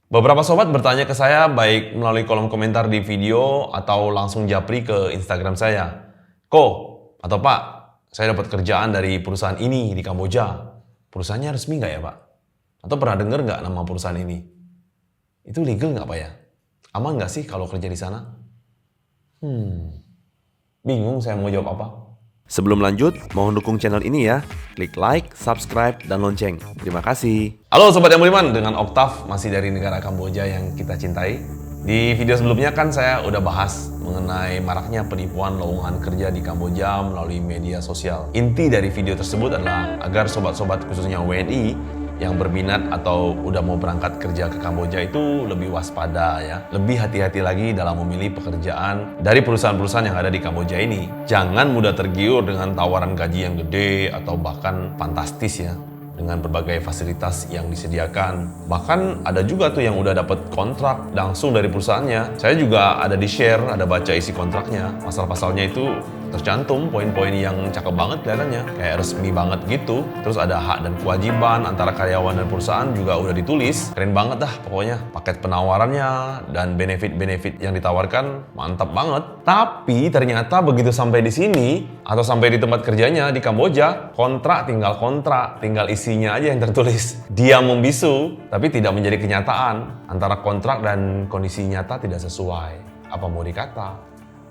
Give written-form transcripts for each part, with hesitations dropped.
Beberapa sobat bertanya ke saya baik melalui kolom komentar di video atau langsung japri ke Instagram saya. Ko atau Pak, saya dapat kerjaan dari perusahaan ini di Kamboja. Perusahaannya resmi nggak ya Pak? Atau pernah dengar nggak nama perusahaan ini? Itu legal nggak Pak ya? Aman nggak sih kalau kerja di sana? Bingung saya mau jawab apa. Sebelum lanjut, mohon dukung channel ini ya. Klik like, subscribe, dan lonceng. Terima kasih. Halo Sobat yang Budiman, dengan Oktav, masih dari negara Kamboja yang kita cintai. Di video sebelumnya kan saya udah bahas mengenai maraknya penipuan lowongan kerja di Kamboja melalui media sosial. Inti dari video tersebut adalah agar sobat-sobat khususnya WNI yang berminat atau udah mau berangkat kerja ke Kamboja itu lebih waspada ya. Lebih hati-hati lagi dalam memilih pekerjaan dari perusahaan-perusahaan yang ada di Kamboja ini. Jangan mudah tergiur dengan tawaran gaji yang gede atau bahkan fantastis ya, dengan berbagai fasilitas yang disediakan. Bahkan ada juga tuh yang udah dapat kontrak langsung dari perusahaannya. Saya juga ada di share, ada baca isi kontraknya. Pasal-pasalnya itu tercantum poin-poin yang cakep banget kelihatannya, kayak resmi banget gitu. Terus ada hak dan kewajiban antara karyawan dan perusahaan juga udah ditulis. Keren banget dah pokoknya. Paket penawarannya dan benefit-benefit yang ditawarkan mantap banget. Tapi ternyata begitu sampai di sini atau sampai di tempat kerjanya di Kamboja, kontrak, tinggal isinya aja yang tertulis. Dia membisu, tapi tidak menjadi kenyataan. Antara kontrak dan kondisi nyata tidak sesuai. Apa mau dikata?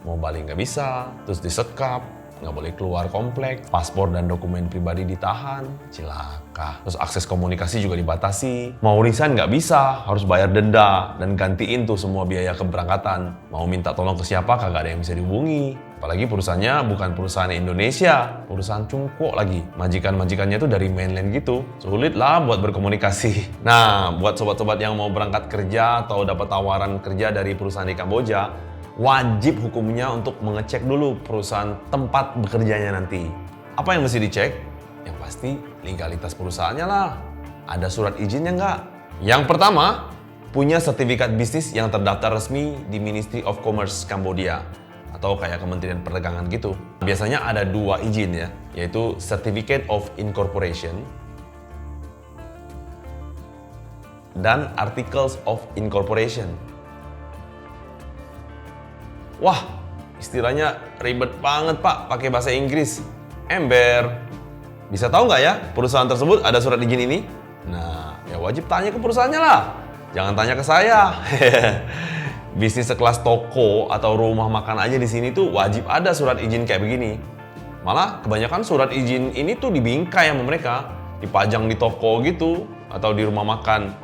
Mau balik nggak bisa, terus disekap, nggak boleh keluar komplek, paspor dan dokumen pribadi ditahan, cilaka. Terus akses komunikasi juga dibatasi, mau resign nggak bisa, harus bayar denda dan gantiin tuh semua biaya keberangkatan. Mau minta tolong ke siapa, kagak ada yang bisa dihubungi. Apalagi perusahaannya bukan perusahaan Indonesia, perusahaan Cungkok lagi. Majikan-majikannya tuh dari mainland gitu. Sulit lah buat berkomunikasi. Nah, buat sobat-sobat yang mau berangkat kerja atau dapat tawaran kerja dari perusahaan di Kamboja, wajib hukumnya untuk mengecek dulu perusahaan tempat bekerjanya nanti. Apa yang mesti dicek? Yang pasti legalitas perusahaannya lah. Ada surat izinnya nggak? Yang pertama, punya sertifikat bisnis yang terdaftar resmi di Ministry of Commerce Cambodia atau kayak Kementerian Perdagangan gitu. Biasanya ada 2 izin ya, yaitu Certificate of Incorporation dan Articles of Incorporation. Wah, istilahnya ribet banget Pak, pakai bahasa Inggris. Ember. Bisa tahu nggak ya perusahaan tersebut ada surat izin ini? Nah, ya wajib tanya ke perusahaannya lah. Jangan tanya ke saya. Bisnis sekelas toko atau rumah makan aja di sini tuh wajib ada surat izin kayak begini. Malah kebanyakan surat izin ini tuh dibingkai sama mereka, dipajang di toko gitu atau di rumah makan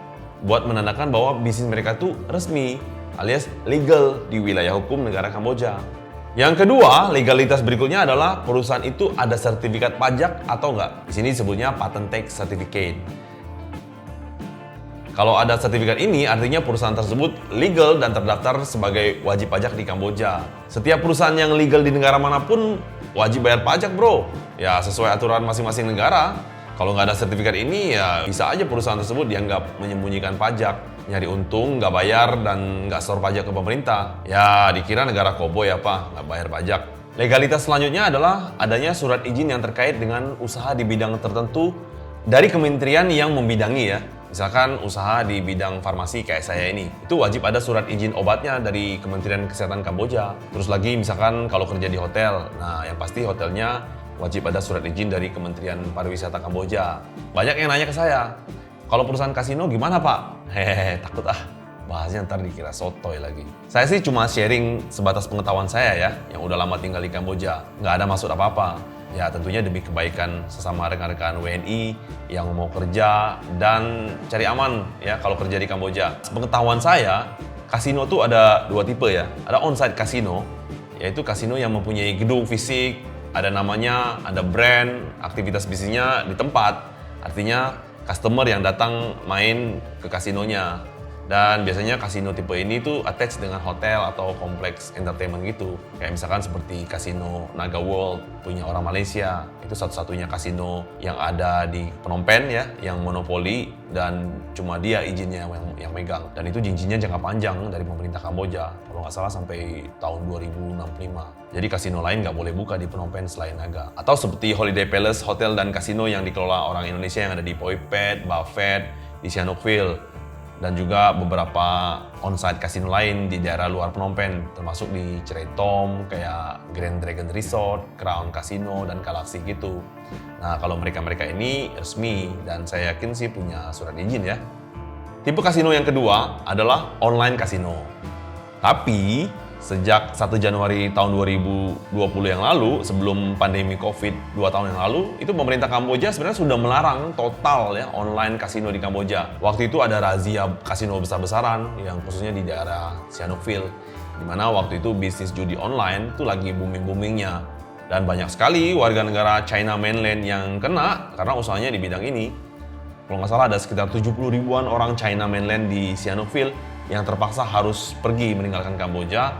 buat menandakan bahwa bisnis mereka tuh resmi alias legal di wilayah hukum negara Kamboja. Yang kedua, legalitas berikutnya adalah perusahaan itu ada sertifikat pajak atau enggak. Di sini disebutnya Patent Tax Certificate. Kalau ada sertifikat ini, artinya perusahaan tersebut legal dan terdaftar sebagai wajib pajak di Kamboja. Setiap perusahaan yang legal di negara manapun wajib bayar pajak, bro. Ya, sesuai aturan masing-masing negara. Kalau nggak ada sertifikat ini, ya bisa aja perusahaan tersebut dianggap menyembunyikan pajak, nyari untung, nggak bayar, dan nggak store pajak ke pemerintah. Ya, dikira negara koboi apa, nggak bayar pajak. Legalitas selanjutnya adalah adanya surat izin yang terkait dengan usaha di bidang tertentu dari kementerian yang membidangi ya. Misalkan usaha di bidang farmasi kayak saya ini, itu wajib ada surat izin obatnya dari Kementerian Kesehatan Kamboja. Terus lagi misalkan kalau kerja di hotel, nah yang pasti hotelnya wajib ada surat izin dari Kementerian Pariwisata Kamboja. Banyak yang nanya ke saya, kalau perusahaan kasino gimana Pak? Hehehe, takut bahasnya ntar dikira sotoy lagi. Saya sih cuma sharing sebatas pengetahuan saya ya, yang udah lama tinggal di Kamboja. Nggak ada maksud apa-apa. Ya tentunya demi kebaikan sesama rekan-rekan WNI yang mau kerja dan cari aman ya kalau kerja di Kamboja. Sepengetahuan saya, kasino tuh ada 2 tipe ya. Ada on-site kasino, yaitu kasino yang mempunyai gedung fisik, ada namanya, ada brand, aktivitas bisnisnya di tempat. Artinya customer yang datang main ke kasinonya. Dan biasanya kasino tipe ini tuh attach dengan hotel atau kompleks entertainment gitu. Kayak misalkan seperti kasino Naga World punya orang Malaysia. Itu satu-satunya kasino yang ada di Phnom Penh ya, yang monopoli dan cuma dia izinnya yang megang. Dan itu jinjinya jangka panjang dari pemerintah Kamboja. Kalau nggak salah sampai tahun 2065. Jadi kasino lain nggak boleh buka di Phnom Penh selain Naga. Atau seperti Holiday Palace, hotel dan kasino yang dikelola orang Indonesia yang ada di Poi Phet, Buffet, di Sihanoukville. dan juga beberapa on-site kasino lain di daerah luar Phnom Penh, termasuk di Ciretom, kayak Grand Dragon Resort, Crown Casino, dan Galaxy gitu. Nah, kalau mereka-mereka ini resmi, dan saya yakin sih punya surat izin ya. Tipe kasino yang kedua adalah online kasino. Tapi, sejak 1 Januari tahun 2020 yang lalu, sebelum pandemi COVID 2 tahun yang lalu, itu pemerintah Kamboja sebenarnya sudah melarang total ya online kasino di Kamboja. Waktu itu ada razia kasino besar-besaran yang khususnya di daerah Sihanoukville, di mana waktu itu bisnis judi online itu lagi booming-boomingnya. Dan banyak sekali warga negara China Mainland yang kena karena usahanya di bidang ini. Kalau nggak salah ada sekitar 70 ribuan orang China Mainland di Sihanoukville yang terpaksa harus pergi meninggalkan Kamboja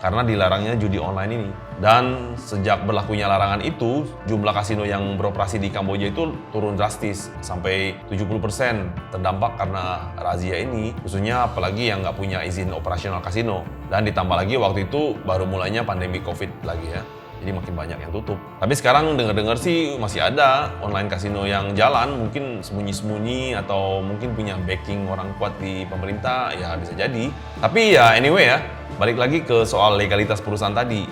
karena dilarangnya judi online ini. Dan sejak berlakunya larangan itu, jumlah kasino yang beroperasi di Kamboja itu turun drastis, sampai 70% terdampak karena razia ini, khususnya apalagi yang nggak punya izin operasional kasino. Dan ditambah lagi waktu itu baru mulainya pandemi COVID lagi ya. Jadi makin banyak yang tutup. Tapi sekarang dengar-dengar sih masih ada online kasino yang jalan, mungkin sembunyi-sembunyi atau mungkin punya backing orang kuat di pemerintah, ya bisa jadi. Tapi ya anyway ya, balik lagi ke soal legalitas perusahaan tadi.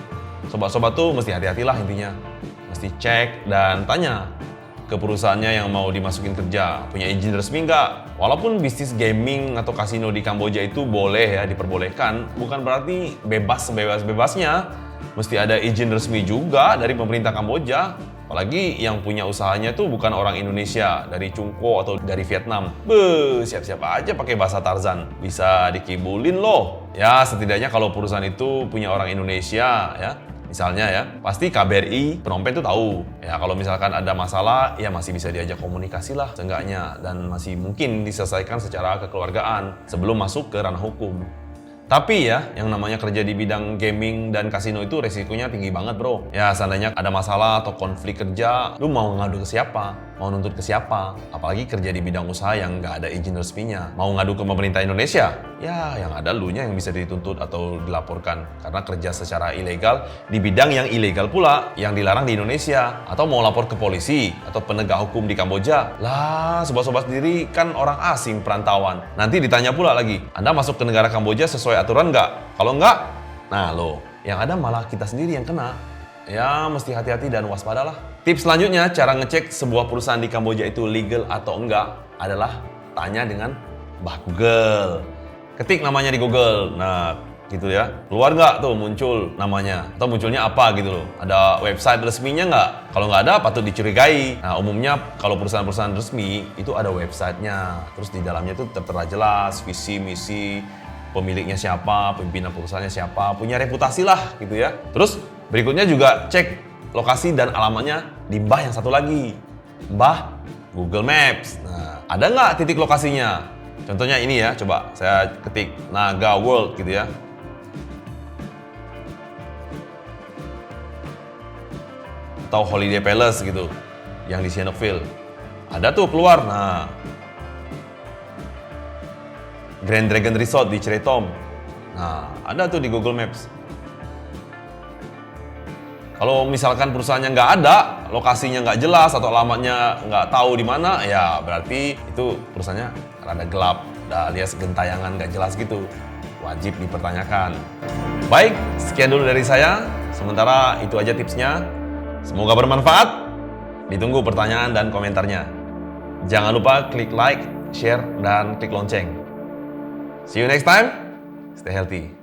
Sobat-sobat tuh mesti hati-hatilah intinya. Mesti cek dan tanya ke perusahaannya yang mau dimasukin kerja, punya izin resmi nggak? Walaupun bisnis gaming atau kasino di Kamboja itu boleh ya, diperbolehkan, bukan berarti bebas sebebas-bebasnya. Mesti ada izin resmi juga dari pemerintah Kamboja. Apalagi yang punya usahanya tuh bukan orang Indonesia, dari Chungko atau dari Vietnam. Siap-siap aja pakai bahasa Tarzan. Bisa dikibulin loh. Ya, setidaknya kalau perusahaan itu punya orang Indonesia ya. Misalnya ya, pasti KBRI Phnom Penh tuh tahu. Ya, kalau misalkan ada masalah, ya masih bisa diajak komunikasi lah seenggaknya. Dan masih mungkin diselesaikan secara kekeluargaan sebelum masuk ke ranah hukum. Tapi ya, yang namanya kerja di bidang gaming dan kasino itu resikonya tinggi banget bro. Ya, seandainya ada masalah atau konflik kerja, lu mau ngadu ke siapa? Mau nuntut ke siapa? Apalagi kerja di bidang usaha yang nggak ada izin resminya. Mau ngadu ke pemerintah Indonesia? Ya, yang ada lunya yang bisa dituntut atau dilaporkan. Karena kerja secara ilegal di bidang yang ilegal pula, yang dilarang di Indonesia. Atau mau lapor ke polisi atau penegak hukum di Kamboja. Lah, sobat-sobat sendiri kan orang asing perantauan. Nanti ditanya pula lagi, Anda masuk ke negara Kamboja sesuai aturan nggak? Kalau nggak, nah loh, yang ada malah kita sendiri yang kena. Ya, mesti hati-hati dan waspadalah. Tips selanjutnya, cara ngecek sebuah perusahaan di Kamboja itu legal atau enggak adalah tanya dengan Mbah Google. Ketik namanya di Google, nah gitu ya. Keluar nggak tuh muncul namanya, atau munculnya apa gitu loh. Ada website resminya nggak? Kalau nggak ada, patut dicurigai. Nah, umumnya kalau perusahaan-perusahaan resmi itu ada websitenya. Terus di dalamnya itu tertera jelas visi, misi, pemiliknya siapa, pimpinan perusahaannya siapa, punya reputasi lah gitu ya. Terus berikutnya juga cek lokasi dan alamatnya di Mbah yang satu lagi, Mbah Google Maps. Nah, ada nggak titik lokasinya? Contohnya ini ya, coba saya ketik Naga World gitu ya. Atau Holiday Palace gitu, yang di Sihanoukville. Ada tuh keluar, nah. Grand Dragon Resort di Ciretom. Nah, ada tuh di Google Maps. Kalau misalkan perusahaannya nggak ada, lokasinya nggak jelas atau alamatnya nggak tahu di mana, ya berarti itu perusahaannya rada gelap, alias gentayangan nggak jelas gitu. Wajib dipertanyakan. Baik, sekian dulu dari saya. Sementara itu aja tipsnya. Semoga bermanfaat. Ditunggu pertanyaan dan komentarnya. Jangan lupa klik like, share, dan klik lonceng. See you next time. Stay healthy.